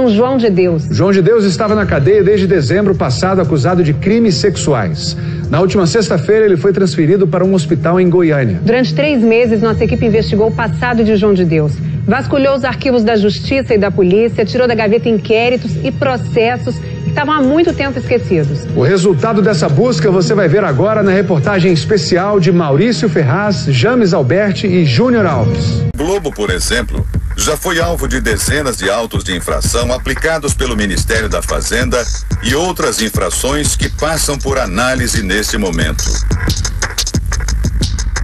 João de Deus. João de Deus estava na cadeia desde dezembro passado, acusado de crimes sexuais. Na última sexta-feira, ele foi transferido para um hospital em Goiânia. Durante 3 meses, nossa equipe investigou o passado de João de Deus. Vasculhou os arquivos da Justiça e da Polícia, tirou da gaveta inquéritos e processos que estavam há muito tempo esquecidos. O resultado dessa busca você vai ver agora na reportagem especial de Maurício Ferraz, James Alberti e Júnior Alves. Globo, por exemplo, já foi alvo de dezenas de autos de infração aplicados pelo Ministério da Fazenda e outras infrações que passam por análise neste momento.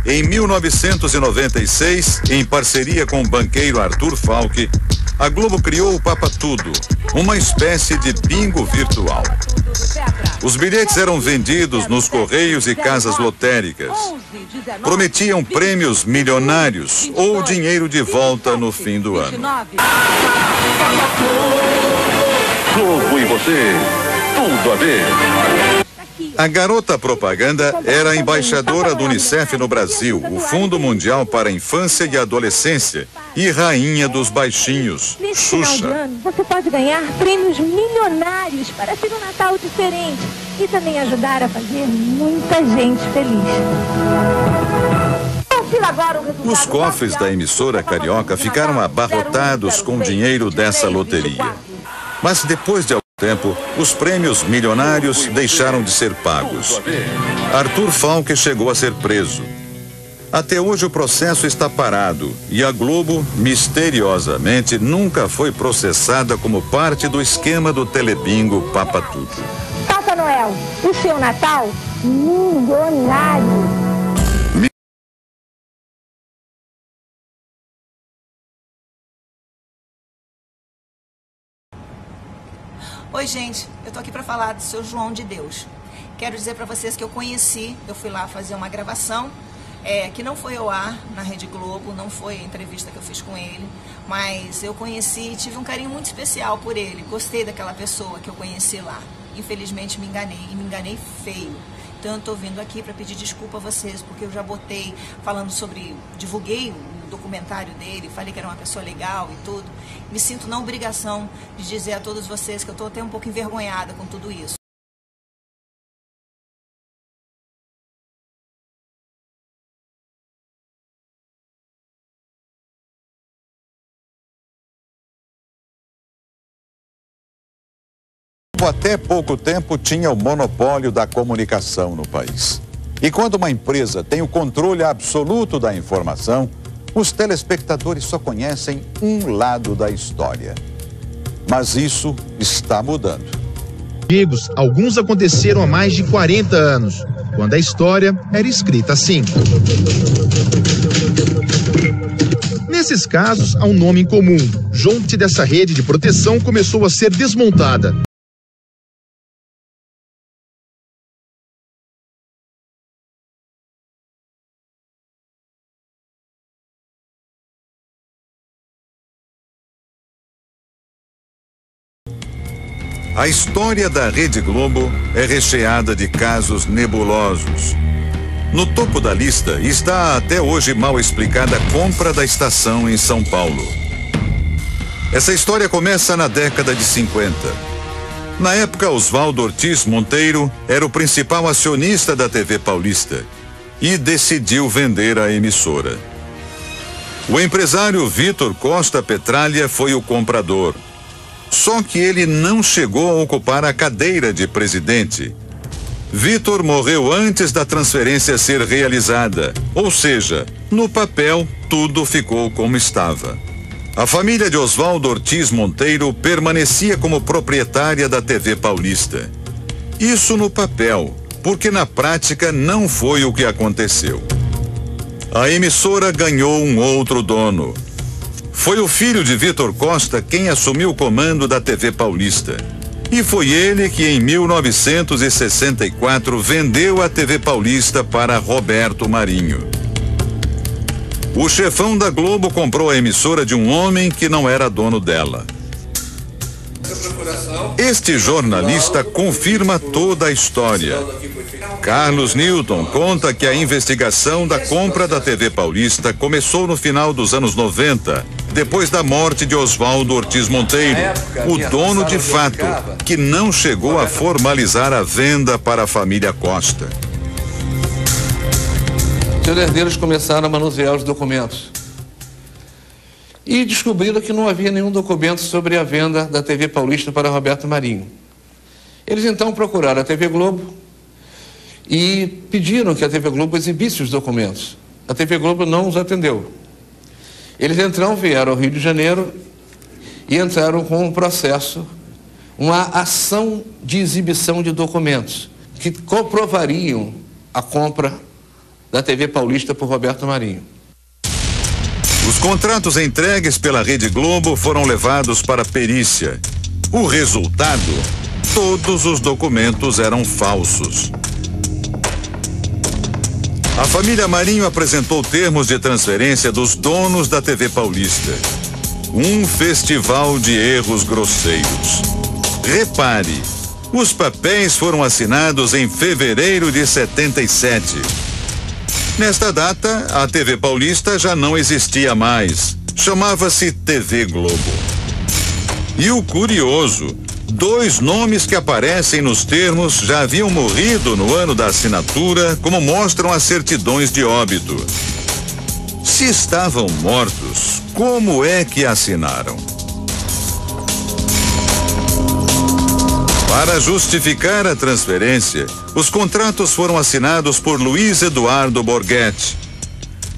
Em 1996, em parceria com o banqueiro Arthur Falck, a Globo criou o Papa Tudo, uma espécie de bingo virtual. Os bilhetes eram vendidos nos correios e casas lotéricas. Prometiam prêmios milionários ou dinheiro de volta no fim do ano. Globo e você, tudo a ver. A garota propaganda era a embaixadora do Unicef no Brasil, o Fundo Mundial para a Infância e Adolescência, e rainha dos baixinhos, Xuxa. Você pode ganhar prêmios milionários para ter um Natal diferente e também ajudar a fazer muita gente feliz. Os cofres da emissora carioca ficaram abarrotados com o dinheiro dessa loteria. Mas depois de algum tempo, os prêmios milionários deixaram de ser pagos. Arthur Falck chegou a ser preso. Até hoje o processo está parado e a Globo, misteriosamente, nunca foi processada como parte do esquema do telebingo Papa Tudo. Papai Noel, o seu Natal milionário. Oi, gente, eu tô aqui para falar do seu João de Deus. Quero dizer para vocês que eu conheci, eu fui lá fazer uma gravação, que não foi ao ar na Rede Globo, não foi a entrevista que eu fiz com ele, mas eu conheci e tive um carinho muito especial por ele. Gostei daquela pessoa que eu conheci lá. Infelizmente me enganei, e me enganei feio. Então eu tô vindo aqui para pedir desculpa a vocês, porque eu já botei falando sobre, divulguei o documentário dele, falei que era uma pessoa legal e tudo. Me sinto na obrigação de dizer a todos vocês que eu tô até um pouco envergonhada com tudo isso. Até pouco tempo tinha o monopólio da comunicação no país. E quando uma empresa tem o controle absoluto da informação, os telespectadores só conhecem um lado da história. Mas isso está mudando. Amigos, alguns aconteceram há mais de 40 anos, quando a história era escrita assim. Nesses casos, há um nome em comum. Junto dessa rede de proteção começou a ser desmontada. A história da Rede Globo é recheada de casos nebulosos. No topo da lista está a até hoje mal explicada compra da estação em São Paulo. Essa história começa na década de 50. Na época, Oswaldo Ortiz Monteiro era o principal acionista da TV Paulista e decidiu vender a emissora. O empresário Vitor Costa Petralha foi o comprador. Só que ele não chegou a ocupar a cadeira de presidente. Vitor morreu antes da transferência ser realizada, ou seja, no papel tudo ficou como estava. A família de Oswaldo Ortiz Monteiro permanecia como proprietária da TV Paulista. Isso no papel, porque na prática não foi o que aconteceu. A emissora ganhou um outro dono. Foi o filho de Vitor Costa quem assumiu o comando da TV Paulista. E foi ele que, em 1964, vendeu a TV Paulista para Roberto Marinho. O chefão da Globo comprou a emissora de um homem que não era dono dela. Este jornalista confirma toda a história. Carlos Newton conta que a investigação da compra da TV Paulista começou no final dos anos 90, depois da morte de Oswaldo Ortiz Monteiro, o dono de fato, que não chegou a formalizar a venda para a família Costa. Seus herdeiros começaram a manusear os documentos e descobriram que não havia nenhum documento sobre a venda da TV Paulista para Roberto Marinho. Eles então procuraram a TV Globo e pediram que a TV Globo exibisse os documentos. A TV Globo não os atendeu. Eles então vieram ao Rio de Janeiro e entraram com um processo, uma ação de exibição de documentos que comprovariam a compra da TV Paulista por Roberto Marinho. Os contratos entregues pela Rede Globo foram levados para perícia. O resultado: todos os documentos eram falsos. A família Marinho apresentou termos de transferência dos donos da TV Paulista. Um festival de erros grosseiros. Repare, os papéis foram assinados em fevereiro de 77. Nesta data, a TV Paulista já não existia mais. Chamava-se TV Globo. E o curioso: 2 nomes que aparecem nos termos já haviam morrido no ano da assinatura, como mostram as certidões de óbito. Se estavam mortos, como é que assinaram? Para justificar a transferência, os contratos foram assinados por Luiz Eduardo Borghetti.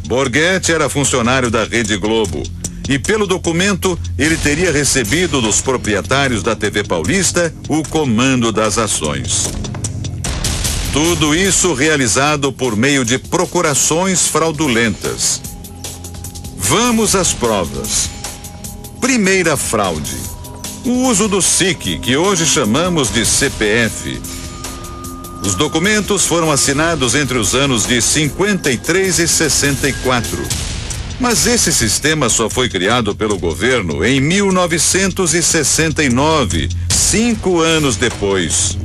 Borghetti era funcionário da Rede Globo e, pelo documento, ele teria recebido dos proprietários da TV Paulista o comando das ações. Tudo isso realizado por meio de procurações fraudulentas. Vamos às provas. Primeira fraude: o uso do SIC, que hoje chamamos de CPF. Os documentos foram assinados entre os anos de 53 e 64. Mas esse sistema só foi criado pelo governo em 1969, 5 anos depois.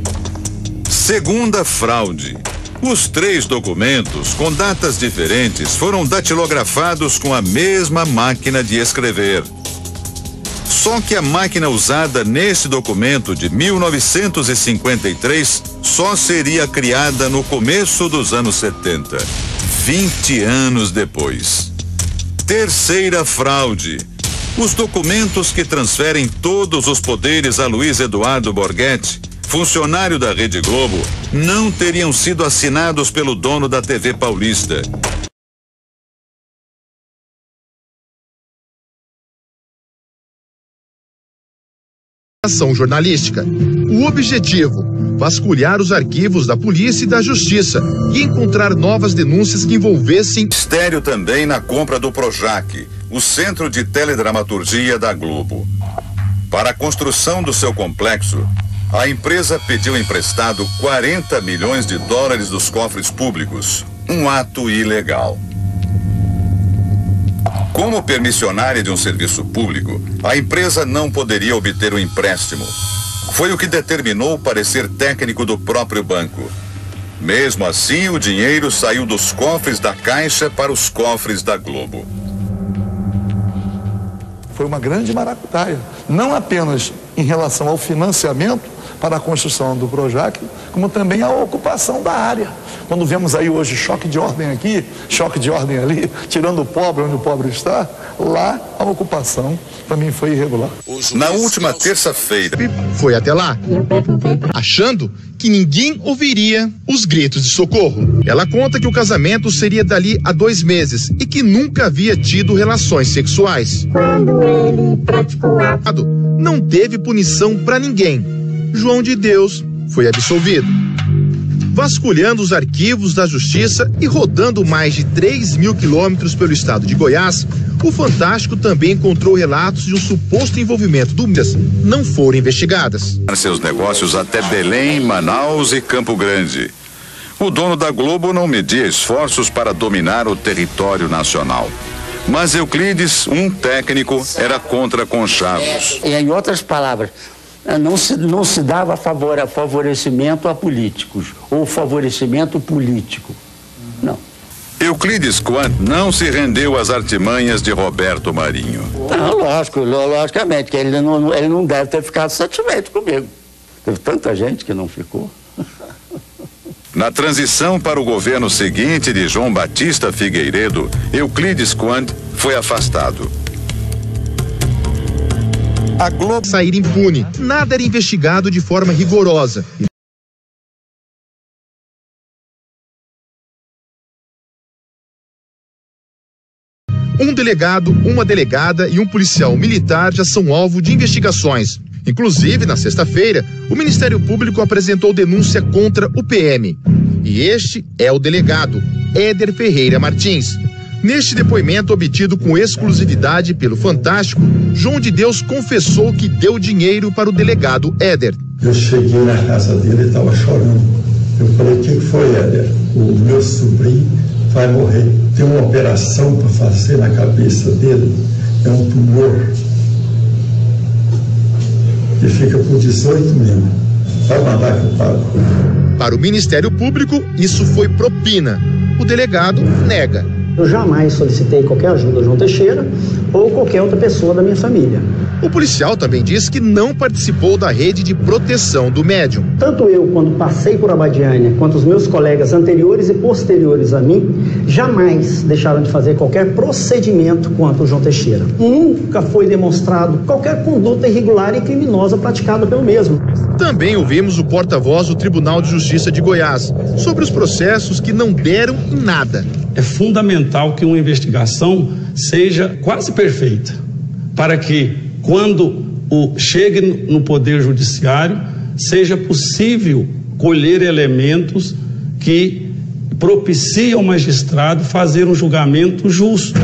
Segunda fraude: os 3 documentos, com datas diferentes, foram datilografados com a mesma máquina de escrever. Só que a máquina usada nesse documento de 1953 só seria criada no começo dos anos 70, 20 anos depois. Terceira fraude: os documentos que transferem todos os poderes a Luiz Eduardo Borghetti, funcionário da Rede Globo, não teriam sido assinados pelo dono da TV Paulista. Ação jornalística. O objetivo: vasculhar os arquivos da polícia e da justiça e encontrar novas denúncias que envolvessem Mistério também na compra do Projac, o centro de teledramaturgia da Globo. Para a construção do seu complexo, a empresa pediu emprestado 40 milhões de dólares dos cofres públicos, um ato ilegal. Como permissionária de um serviço público, a empresa não poderia obter o empréstimo. Foi o que determinou o parecer técnico do próprio banco. Mesmo assim, o dinheiro saiu dos cofres da Caixa para os cofres da Globo. Foi uma grande maracutaia, não apenas em relação ao financiamento para a construção do Projac, como também a ocupação da área. Quando vemos aí hoje choque de ordem aqui, choque de ordem ali, tirando o pobre onde o pobre está, lá a ocupação para mim foi irregular. Na última terça-feira, foi até lá, achando que ninguém ouviria os gritos de socorro. Ela conta que o casamento seria dali a 2 meses e que nunca havia tido relações sexuais. Quando ele praticou não teve punição para ninguém. João de Deus foi absolvido. Vasculhando os arquivos da justiça e rodando mais de 3.000 quilômetros pelo estado de Goiás, o Fantástico também encontrou relatos de um suposto envolvimento do não foram investigadas. Seus negócios até Belém, Manaus e Campo Grande. O dono da Globo não media esforços para dominar o território nacional. Mas Euclides, um técnico, era contra conchavos. Em outras palavras, não se dava favorecimento a políticos ou favorecimento político. Não. Euclides Quant não se rendeu às artimanhas de Roberto Marinho. Não, logicamente, que ele não deve ter ficado satisfeito comigo. Teve tanta gente que não ficou. Na transição para o governo seguinte de João Batista Figueiredo, Euclides Quant foi afastado. A Globo sair impune. Nada era investigado de forma rigorosa. Um delegado, uma delegada e um policial militar já são alvo de investigações. Inclusive, na sexta-feira, o Ministério Público apresentou denúncia contra o PM. E este é o delegado, Éder Ferreira Martins. Neste depoimento obtido com exclusividade pelo Fantástico, João de Deus confessou que deu dinheiro para o delegado Éder. Eu cheguei na casa dele e estava chorando. Eu falei, o que foi, Éder? O meu sobrinho vai morrer. Tem uma operação para fazer na cabeça dele, é um tumor. E fica por 18 mil. Vai mandar que eu pago. Para o Ministério Público, isso foi propina. O delegado nega. Eu jamais solicitei qualquer ajuda ao João Teixeira ou qualquer outra pessoa da minha família. O policial também diz que não participou da rede de proteção do médium. Tanto eu, quando passei por Abadiânia, quanto os meus colegas anteriores e posteriores a mim, jamais deixaram de fazer qualquer procedimento contra o João Teixeira. Nunca foi demonstrado qualquer conduta irregular e criminosa praticada pelo mesmo. Também ouvimos o porta-voz do Tribunal de Justiça de Goiás sobre os processos que não deram em nada. É fundamental que uma investigação seja quase perfeita, para que, quando chegue no Poder Judiciário, seja possível colher elementos que propiciem ao magistrado fazer um julgamento justo.